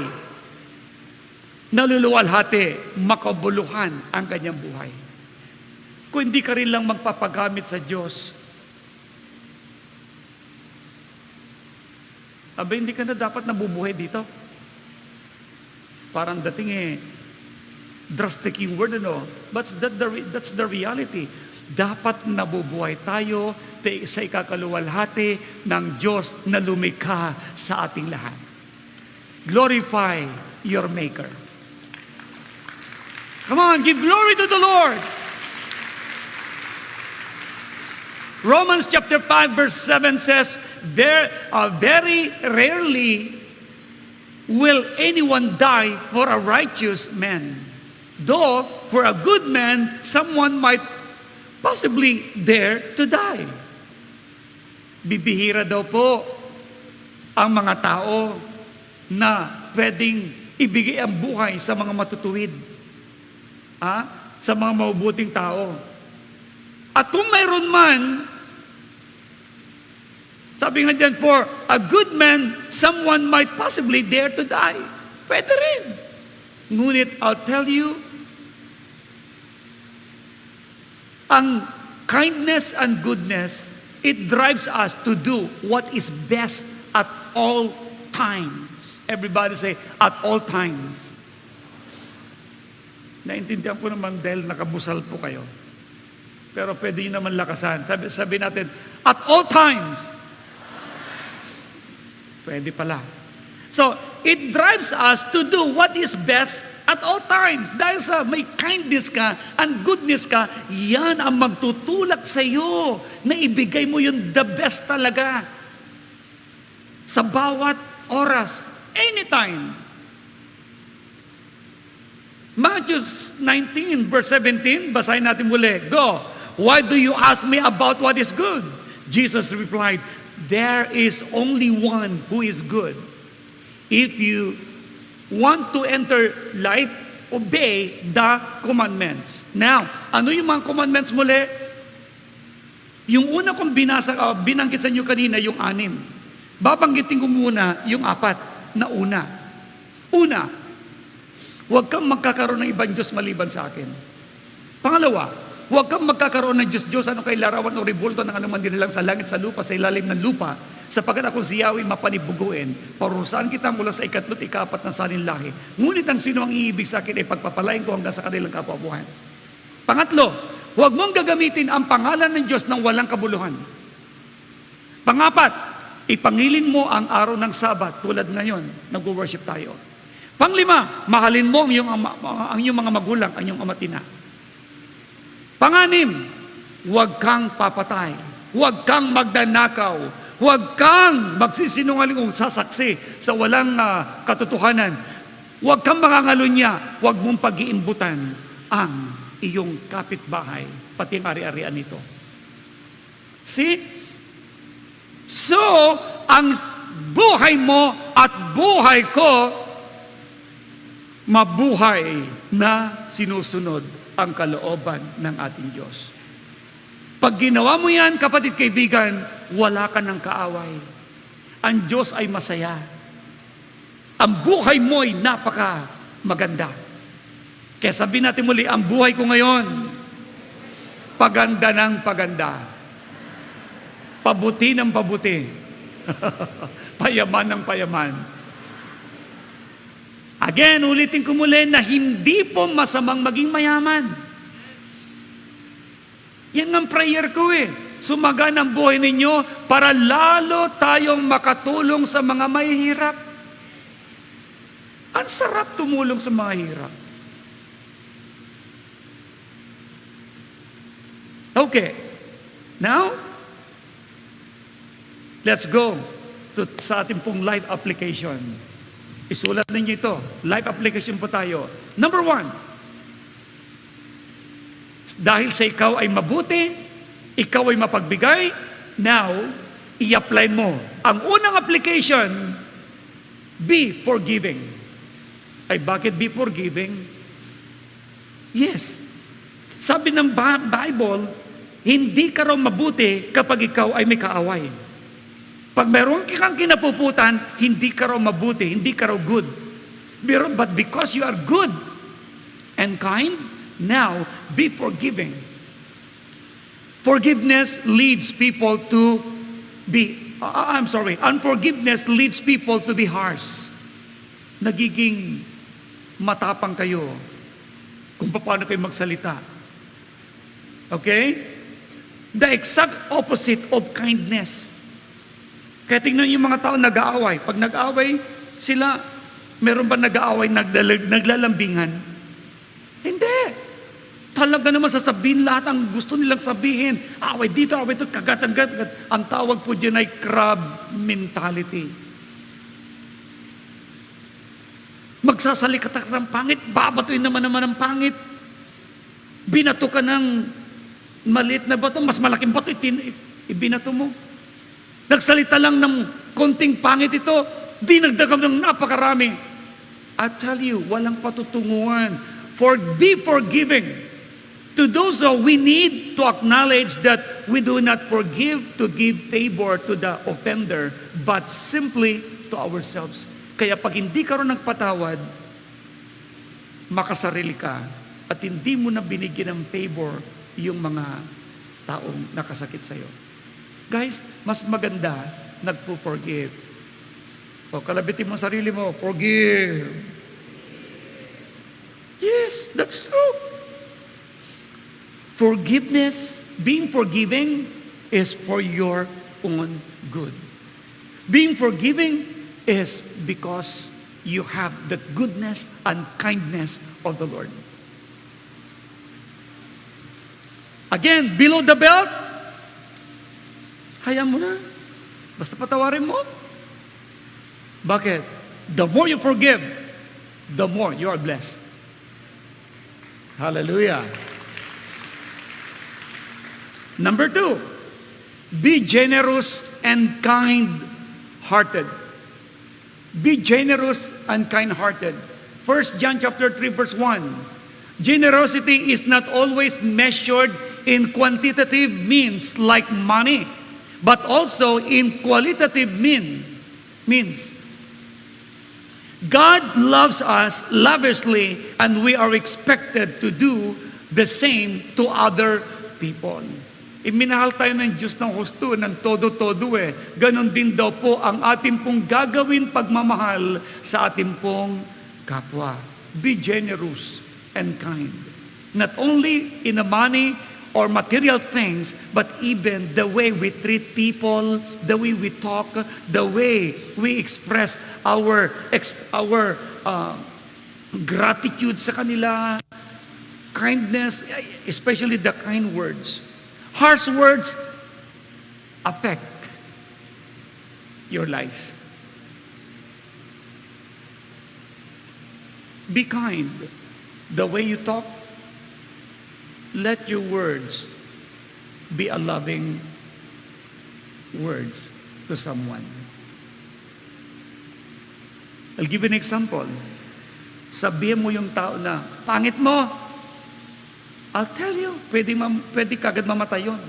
naluluwalhati, makabuluhan ang kanyang buhay. Kung hindi ka rin lang magpapagamit sa Diyos, hindi ka na dapat nabubuhay dito. Parang dating drastic yung word, ano? But that's the reality. Dapat nabubuhay tayo sa ikakaluwalhati ng Diyos na lumikha sa ating lahat. Glorify your Maker. Come on, give glory to the Lord. Romans chapter 5 verse 7 says, very rarely will anyone die for a righteous man. Though, for a good man, someone might possibly dare to die. Bibihira daw po ang mga tao na pwedeng ibigay ang buhay sa mga matutuwid. Sa mga mabubuting tao. At kung mayroon man, sabi nga dyan, for a good man, someone might possibly dare to die. Pwede rin. Ngunit, I'll tell you, ang kindness and goodness, it drives us to do what is best at all times. Everybody say, at all times. Naintindihan ko naman dahil nakabusal po kayo. Pero pwede nyo naman lakasan. Sabi natin, at all times. Pwede pala. So, it drives us to do what is best at all times. Dahil sa may kindness ka and goodness ka, yan ang magtutulak sa iyo na ibigay mo yung the best talaga. Sa bawat oras, anytime. Matthew 19 verse 17, basahin natin muli. Go. Why do you ask me about what is good? Jesus replied, there is only one who is good. If you want to enter life, obey the commandments. Now, ano yung mga commandments muli? Yung una kong binanggit sa inyo kanina, yung 6. Babanggitin ko muna yung 4 na una. Una, huwag kang magkakaroon ng ibang Diyos maliban sa akin. Pangalawa, huwag kang magkakaroon ng Diyos, ano kay larawan o ribulto ng anuman dinilang sa langit, sa lupa, sa ilalim ng lupa, sapagkat ako si Yahweh mapanibuguin, parusahan kita mula sa 3 at 4 ng saninlahi. Ngunit ang sino ang iibig sa akin ay pagpapalain ko hanggang sa kanilang kapwabuhan. Pangatlo, huwag mong gagamitin ang pangalan ng Diyos ng walang kabuluhan. Pangapat, ipangilin mo ang araw ng Sabat tulad ngayon, nag-worship tayo. Panglima, mahalin mo ang iyong mga magulang, ang iyong ama at ina. Panganim, huwag kang papatay, huwag kang magdanakaw, huwag kang magsisinungaling o sasaksi sa walang katotohanan, huwag kang mangangalunya, huwag mong pag-iimbutan ang iyong kapitbahay, pati ang ari-arian nito. See? So, ang buhay mo at buhay ko, mabuhay na sinusunod ang kalooban ng ating Diyos. Pag ginawa mo yan, kapatid kaibigan, wala ka ng kaaway. Ang Diyos ay masaya. Ang buhay mo ay napaka maganda. Kaya sabihin natin muli, ang buhay ko ngayon, paganda ng paganda. Pabuti ng pabuti. Payaman ng payaman. Again, ulitin ko muli na hindi po masamang maging mayaman. Yan ang prayer ko eh. Sumagaan ang buhay ninyo para lalo tayong makatulong sa mga mahihirap. Ang sarap tumulong sa mga hirap. Okay. Now, let's go sa ating pong life application. Isulat ninyo ito. Life application po tayo. Number 1. Dahil sa ikaw ay mabuti, ikaw ay mapagbigay, now, i-apply mo. Ang unang application, be forgiving. Ay bakit be forgiving? Yes. Sabi ng Bible, hindi ka raw mabuti kapag ikaw ay may kaaway. Pag meron kang kinapuputan, hindi ka raw mabuti, hindi ka raw good. But because you are good and kind, now be forgiving. Forgiveness leads people to be, unforgiveness leads people to be harsh. Nagiging matapang kayo kung paano kayo magsalita. Okay? The exact opposite of kindness. Kaya tingnan yung mga tao nag-aaway. Pag nag-aaway sila, meron ba nag-aaway naglalambingan? Hindi. Talaga naman sasabihin lahat ang gusto nilang sabihin. Away dito, away dito, kagat-kagat. Ang tawag po dyan ay crab mentality. Magsasalita ka ng pangit, babatoy naman ang pangit. Binato ka ng maliit na bato, mas malaking bato, ibinato mo. Nagsalita lang ng konting pangit ito, dinagdagan ng napakarami. I tell you, walang patutunguhan. Be forgiving. To those who we need to acknowledge that we do not forgive to give favor to the offender, but simply to ourselves. Kaya pag hindi ka rin nagpatawad, makasarili ka at hindi mo na binigyan ng favor yung mga taong nakasakit sa'yo. Guys, mas maganda nagpo-forgive. O kalabitin mo sarili mo, forgive. Yes, that's true. Forgiveness, being forgiving is for your own good. Being forgiving is because you have the goodness and kindness of the Lord. Again, below the belt, hayaan mo na. Basta patawarin mo. Bakit? The more you forgive, the more you are blessed. Hallelujah. Number 2, be generous and kind-hearted. Be generous and kind-hearted. 1 John chapter 3 verse 1. Generosity is not always measured in quantitative means like money, but also in qualitative means. God loves us lavishly, and we are expected to do the same to other people. Iminahal tayo ng Diyos ng husto, ng todo-todo eh. Ganon din daw po ang ating pong gagawin pagmamahal sa ating pong kapwa. Be generous and kind. Not only in the money or material things, but even the way we treat people, the way we talk, the way we express our gratitude sa kanila, kindness, especially the kind words. Harsh words affect your life. Be kind. The way you talk, let your words be a loving words. to someone. I'll give you an example. Sabihin mo yung tao na, pangit mo. I'll tell you, pwede kagad mamatay yun.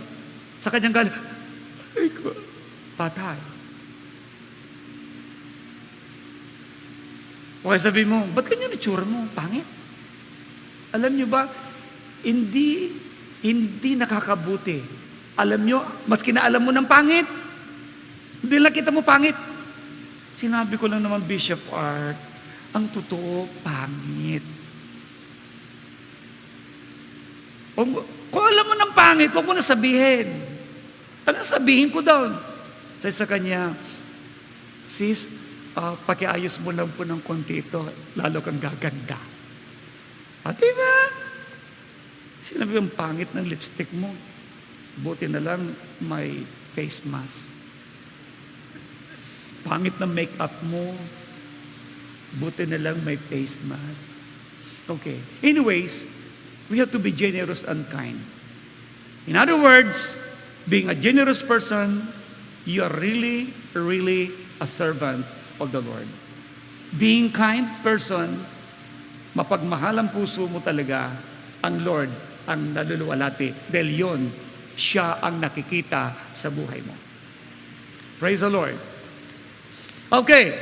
Sa kanyang galit, ay ko, patay. O kaya sabihin mo, ba't ganyan itsura mo? Pangit. Alam nyo ba, hindi nakakabuti. Alam nyo, maski na alam mo ng pangit, hindi lang kita mo pangit. Sinabi ko lang naman, Bishop Art, ang totoo, pangit. Kung alam mo ng pangit, huwag mo na sabihin. Ano sabihin ko daw? Sa kanya, sis, pakiayos mo lang po ng konti ito, lalo kang gaganda. At diba? Sinabi yung pangit ng lipstick mo. Buti na lang may face mask. Pangit ng makeup mo. Buti na lang may face mask. Okay. Anyways, we have to be generous and kind. In other words, being a generous person, you are really, really a servant of the Lord. Being kind person, mapagmahal ang puso mo talaga, ang Lord ang naluluwalhati. Dahil yun, siya ang nakikita sa buhay mo. Praise the Lord. Okay,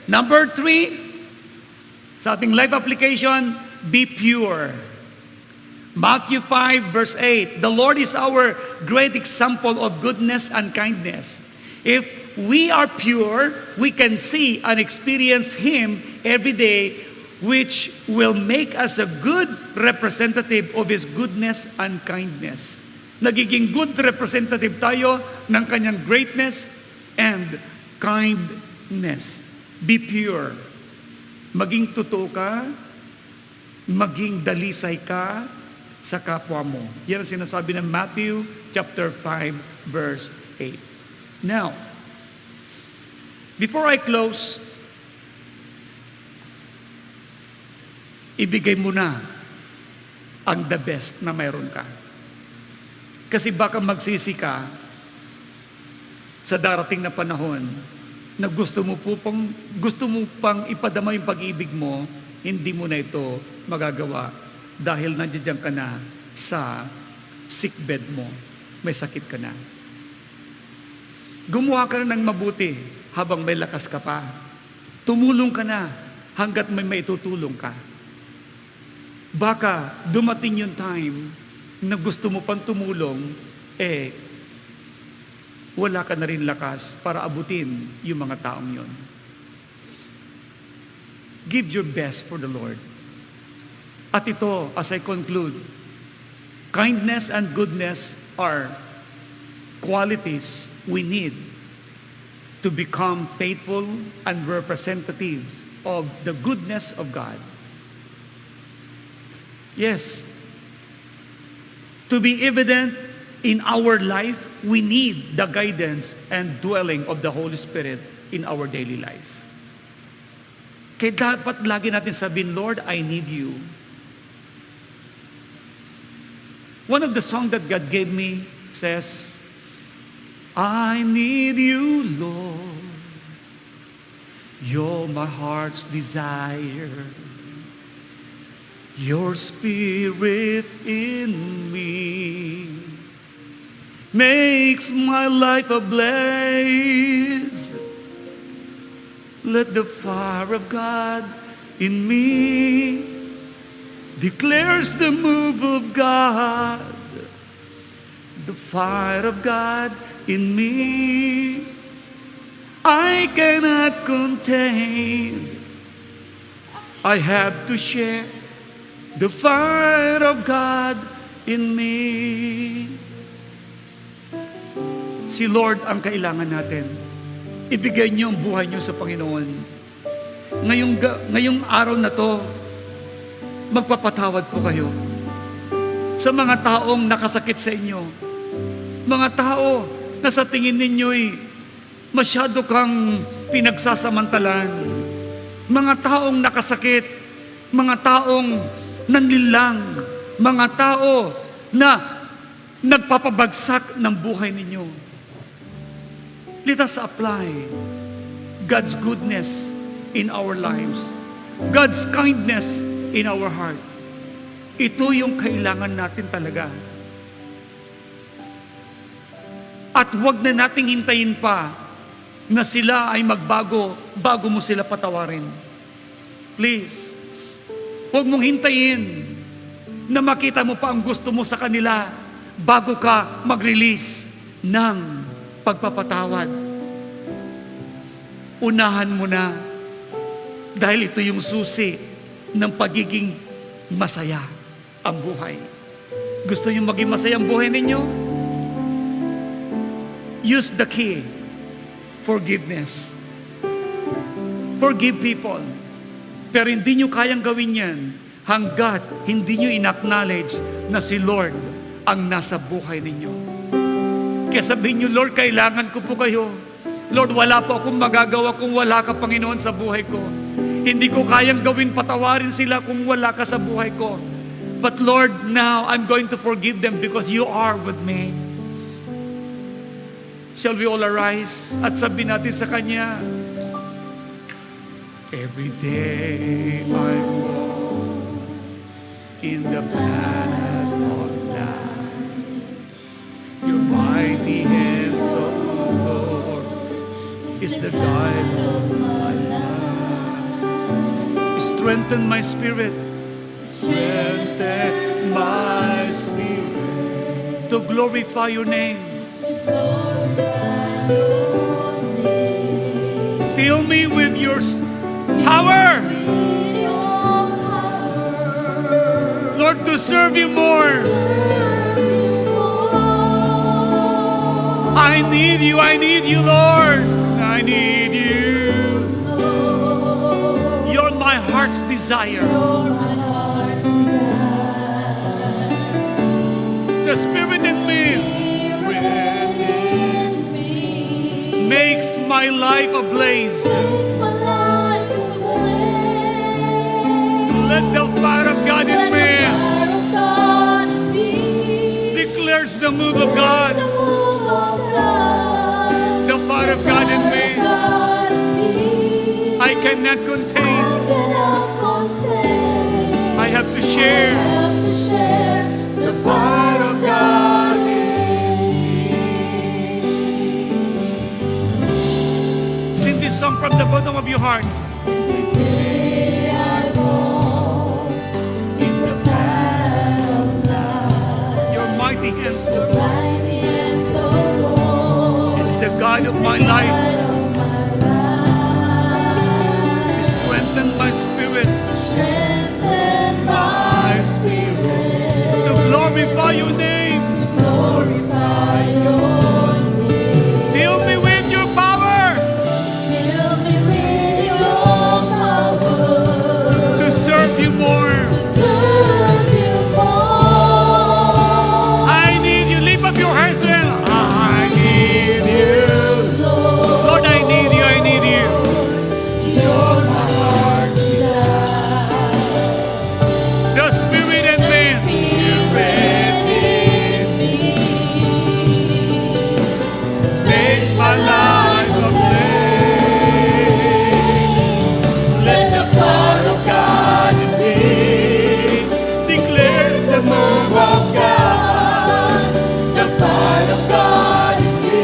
number 3, sa ating life application, be pure. Matthew 5 verse 8, the Lord is our great example of goodness and kindness. If we are pure, we can see and experience Him every day, which will make us a good representative of His goodness and kindness. Nagiging good representative tayo ng Kanyang greatness and kindness. Be pure. Maging totoo ka, maging dalisay ka sa kapwa mo. Yan ang sinasabi ng Matthew chapter 5 verse 8. Now, before I close, ibigay mo na ang the best na mayroon ka. Kasi baka magsisi ka sa darating na panahon na gusto mo pang ipadama yung pag-ibig mo, hindi mo na ito magagawa dahil nandiyan ka na sa sickbed mo. May sakit ka na. Gumawa ka na ng mabuti habang may lakas ka pa. Tumulong ka na hanggat may maitutulong ka. Baka dumating yung time na gusto mo pang tumulong, wala ka na rin lakas para abutin yung mga taong yon. Give your best for the Lord. At ito, as I conclude, kindness and goodness are qualities we need to become faithful and representatives of the goodness of God. Yes. To be evident in our life, we need the guidance and dwelling of the Holy Spirit in our daily life. Kaya dapat lagi natin sabihin, Lord, I need you. One of the songs that God gave me says, I need you, Lord. You're my heart's desire. Your spirit in me makes my life a blaze. Let the fire of God in me declares the move of God. The fire of God in me I cannot contain. I have to share the fire of God in me. Si Lord ang kailangan natin. Ibigay niyo ang buhay niyo sa Panginoon. Ngayong araw na to, magpapatawad po kayo sa mga taong nakasakit sa inyo. Mga tao na sa tingin ninyo'y masyado kang pinagsasamantalan. Mga taong nakasakit, mga taong nanlilang, mga tao na nagpapabagsak ng buhay ninyo. Let us apply God's goodness in our lives, God's kindness in our heart. Ito yung kailangan natin talaga. At huwag na nating hintayin pa na sila ay magbago bago mo sila patawarin. Please, huwag mong hintayin na makita mo pa ang gusto mo sa kanila bago ka mag-release ng pagpapatawad. Unahan mo na, dahil ito yung susi ng pagiging masaya ang buhay. Gusto niyo maging masaya ang buhay ninyo? Use the key, forgiveness. Forgive people. Pero hindi nyo kayang gawin yan hanggat hindi nyo in-acknowledge na si Lord ang nasa buhay ninyo. Kaya sabihin nyo, Lord, kailangan ko po kayo. Lord, wala po akong magagawa kung wala ka, Panginoon, sa buhay ko. Hindi ko kayang gawin patawarin sila kung wala ka sa buhay ko. But Lord, now I'm going to forgive them because you are with me. Shall we all arise at sabihin natin sa Kanya, every day I walk in the path of life. Your mighty hands, O Lord, is the guide of my life. Strengthen my spirit. Strengthen my spirit to glorify your name. Fill me with your power, Lord, to serve you more. I need you, Lord. I need you. You're my heart's desire. The Spirit in me makes my life ablaze. Let the fire of God in me declares the move of God. The fire of God in me I cannot contain. I have to share the fire of God in me. Sing this song from the bottom of your heart. Every day I walk in the path of life. Your mighty hands, Your Lord, mighty hands, O Lord, is the guide of is the my life. guide of my life. Strengthen my spirit Strengthen my spirit to glorify your name. to glorify your name. Fill me with your power Fill me with your power to serve you more. to serve you more. I need you. Lift up your hands and I need you. Lord, Lord, I need you. I need you. you're my heart's desire. The Spirit in me. Spirit in me Makes my life ablaze. let the fire of God in me Declares the move of God. the fire of God in me.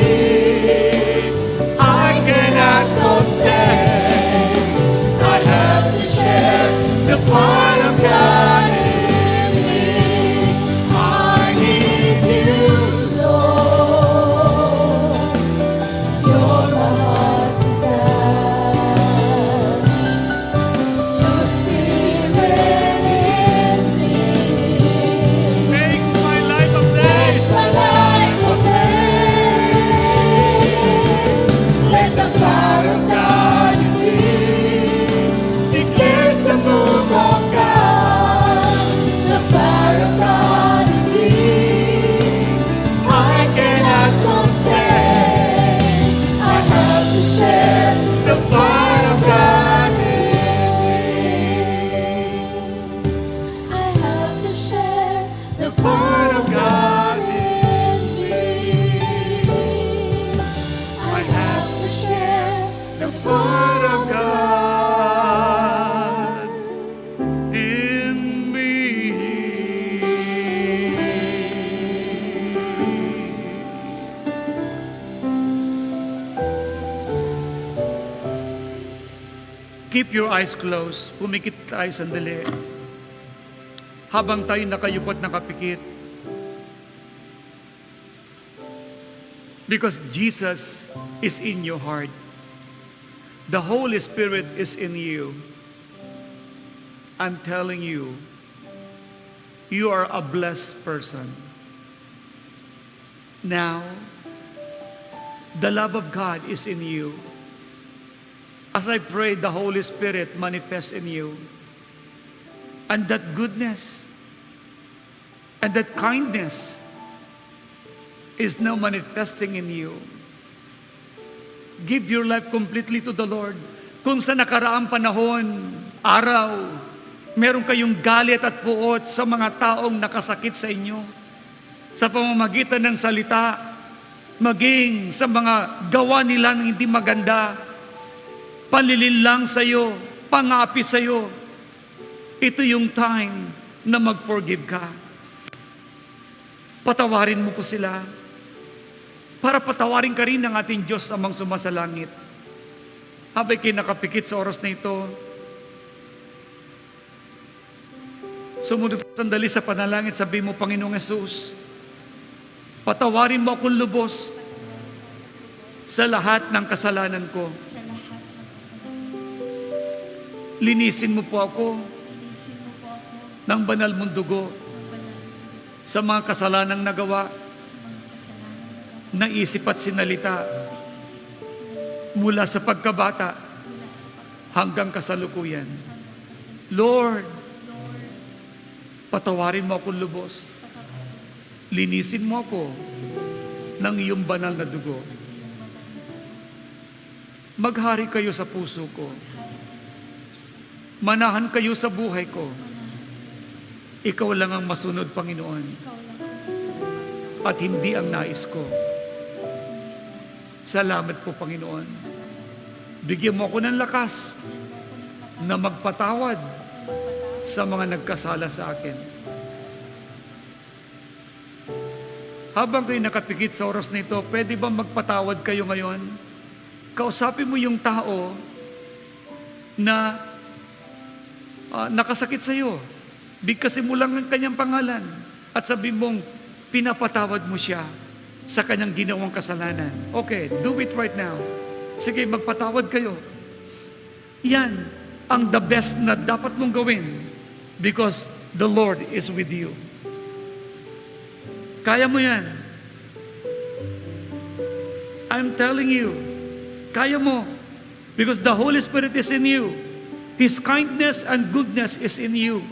I cannot contain. I have to share the fire of God in me. I need you, Lord. You're my heart's desire. Your Spirit in me Makes my life makes ablaze. my life ablaze. Let the fire of God in me declares the move of God. Keep your eyes closed. Pumikit tayo sandali. Habang tayo nakayuko at nakapikit. Because Jesus is in your heart. The Holy Spirit is in you. I'm telling you, you are a blessed person. Now, the love of God is in you. As I pray, the Holy Spirit manifests in you. And that goodness and that kindness is now manifesting in you. Give your life completely to the Lord. Kung sa nakaraang panahon, araw, meron kayong galit at puot sa mga taong nakasakit sa inyo, sa pamamagitan ng salita, maging sa mga gawa nila ng hindi maganda, panlilinlang sa iyo, pangapi sa iyo, ito yung time na mag-forgive ka. Patawarin mo po sila. Para patawarin ka rin ng ating Diyos amang sumasalangit. Habang kinakapikit sa oras na ito, sumunod sandali sa panalangin, sabi mo, Panginoong Yesus, patawarin mo akong lubos sa lahat ng kasalanan ko. Sa lahat ng kasalanan. Linisin mo po ako Linisin mo po ako ng banal mong dugo ng banal sa mga kasalanang nagawa, sa mga kasalanan na na isip at sinalita, naisip at sinunod mula sa pagkabata mula sa pagkakas hanggang kasalukuyan. hanggang kasalukuyan. Lord, Lord, patawarin mo akong lubos. patawarin Linisin mo ako ng iyong banal na dugo. ng iyong banal na dugo. Maghari kayo sa puso ko. Hari kayo sa puso. Manahan kayo sa buhay ko. Manahan kayo sa buhay. Ikaw lang ang masunod, Panginoon, Ikaw lang ang masunod. at hindi ang nais ko. Hindi ang nais. Salamat po, Panginoon. Salamat. Bigyan mo ako ng lakas Bigyan mo ako ng lakas na magpatawad na magpatawad sa mga nagkasala sa akin. sa mga kasalanan. Habang kayo nakapikit sa oras na ito, pwede ba magpatawad kayo ngayon? Kausapin mo yung tao na nakasakit sa iyo. Bigkasin mo lang ang kanyang pangalan at sabi mong pinapatawad mo siya sa kanyang ginawang kasalanan. Okay, do it right now. Sige, magpatawad kayo. Yan ang the best na dapat mong gawin because the Lord is with you. Kaya mo yan. I'm telling you, kaya mo. Because the Holy Spirit is in you. His kindness and goodness is in you.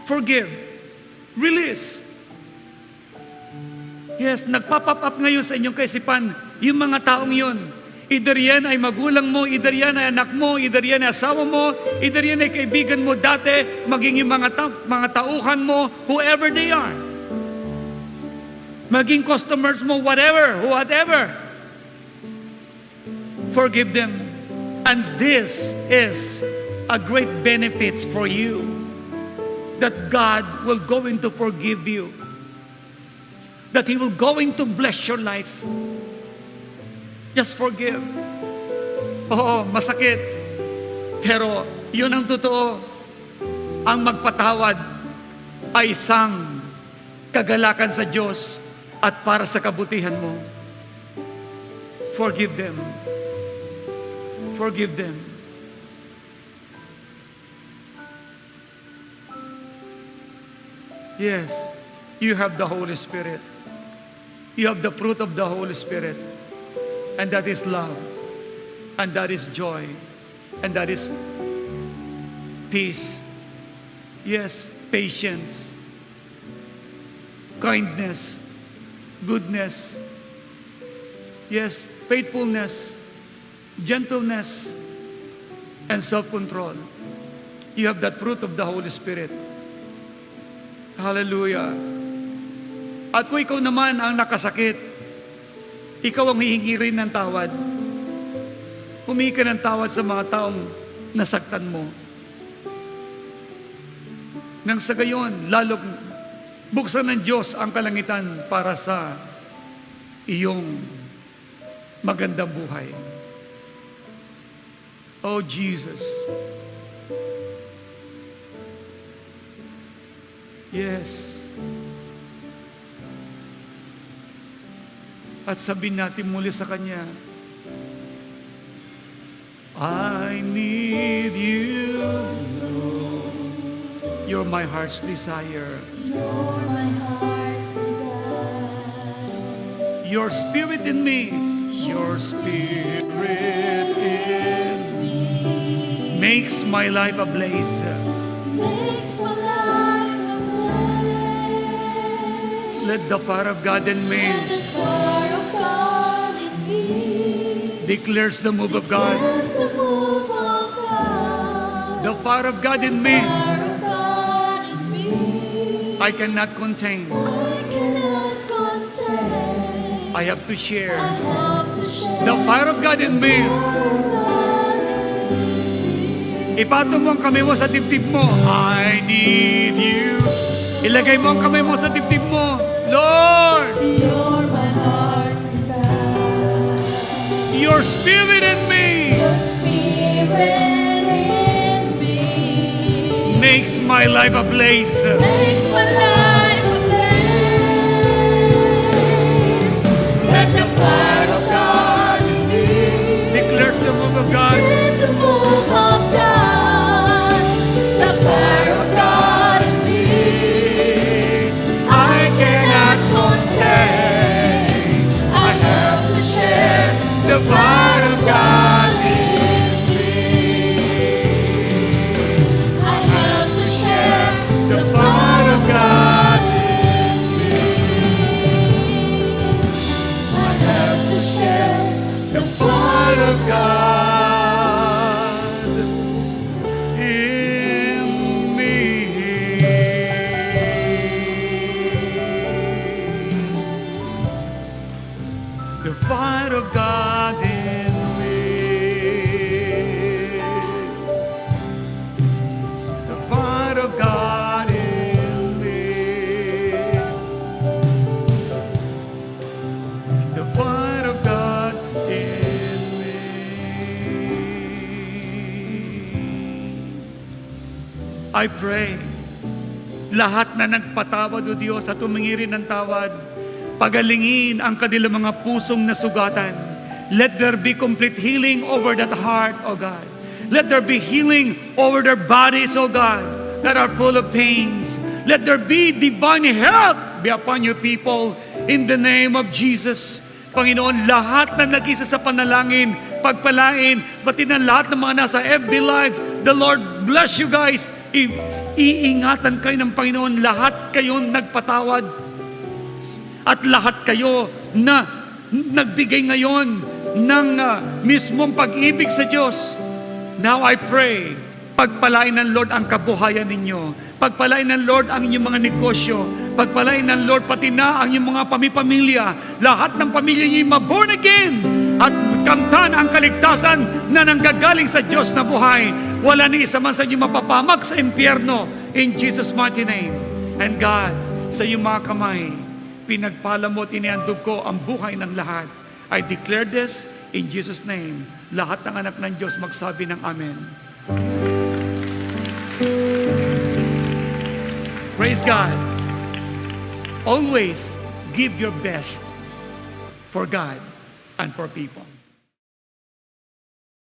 Forgive. Release. Yes, nagpa-pop up ngayon sa inyong kaisipan yung mga taong yun. Either yan ay magulang mo, either yan ay anak mo, either yan ay asawa mo, either yan ay kaibigan mo dati, maging yung mga tauhan mo, whoever they are. Maging customers mo, whatever. Forgive them. And this is a great benefit for you, that God will going to forgive you, that He will going to bless your life. Just forgive. Oo, masakit. Pero yun ang totoo. Ang magpatawad ay isang kagalakan sa Diyos at para sa kabutihan mo. Forgive them. Forgive them. Yes, you have the Holy Spirit. You have the fruit of the Holy Spirit. And that is love. And that is joy. And that is peace. Yes, patience. Kindness. Goodness. Yes, faithfulness. Gentleness. And self-control. You have that fruit of the Holy Spirit. Hallelujah. At kung ikaw naman ang nakasakit, ikaw ang hihingi rin ng tawad. Humingi ka ng tawad sa mga taong nasaktan mo. Nang sa gayon, lalong buksan ng Diyos ang kalangitan para sa iyong magandang buhay. Oh, Jesus. Yes. At sabihin natin muli sa Kanya, I need you. You're my heart's desire. You're my heart's desire. Your spirit in me. Your spirit in me makes my life ablaze. Makes my life a blaze. Let the fire of God in me Let the fire of God in me declares the move of God. declares the move of God. The fire of God in me Fire of God in me I cannot contain. I cannot contain. I have to share. I have to share. The fire of God in me. Fire of God in me. Ipatong mo ang kamay mo sa dibdib mo. I need you. Ilagay mo ang kamay mo sa dibdib mo. Lord, You're my heart's desire. your spirit in me Your spirit in me makes my life ablaze. makes my life a blaze. Let the fire of God in me Declares the move of God. is the move of God. The fire of God in me I cannot contain. I have to share The fire of God in I have to share the fire of God. I have to share The fire of God in me. The fire of God in me. The fire of God in me. The fire of God in me. I pray, lahat na nagpatawad o Diyos at humingi rin ng tawad, pagalingin ang kanilang mga pusong nasugatan. Let there be complete healing over that heart, O God. Let there be healing over their bodies, O God, that are full of pains. Let there be divine health be upon your people in the name of Jesus. Panginoon, lahat na nag-isa sa panalangin, pagpalain, pati ng lahat ng mga nasa FB Lives, the Lord bless you guys. Iingatan kayo ng Panginoon, lahat kayong nagpatawad at lahat kayo na nagbigay ngayon ng mismong pag-ibig sa Diyos. Now I pray, pagpalain ng Lord ang kabuhayan ninyo. Pagpalain ng Lord ang inyong mga negosyo. Pagpalain ng Lord pati na ang inyong mga pamilya. Lahat ng pamilya niyo ma-born again at kamtan ang kaligtasan na nanggagaling sa Diyos na buhay. Wala ni isa man sa inyo mapapamak sa impyerno in Jesus' mighty name. And God, sa iyong mga kamay, pinagpala mo at inihandog ko ang buhay ng lahat. I declare this in Jesus' name. Lahat ng anak ng Diyos magsabi ng Amen. Praise God. Always give your best for God and for people.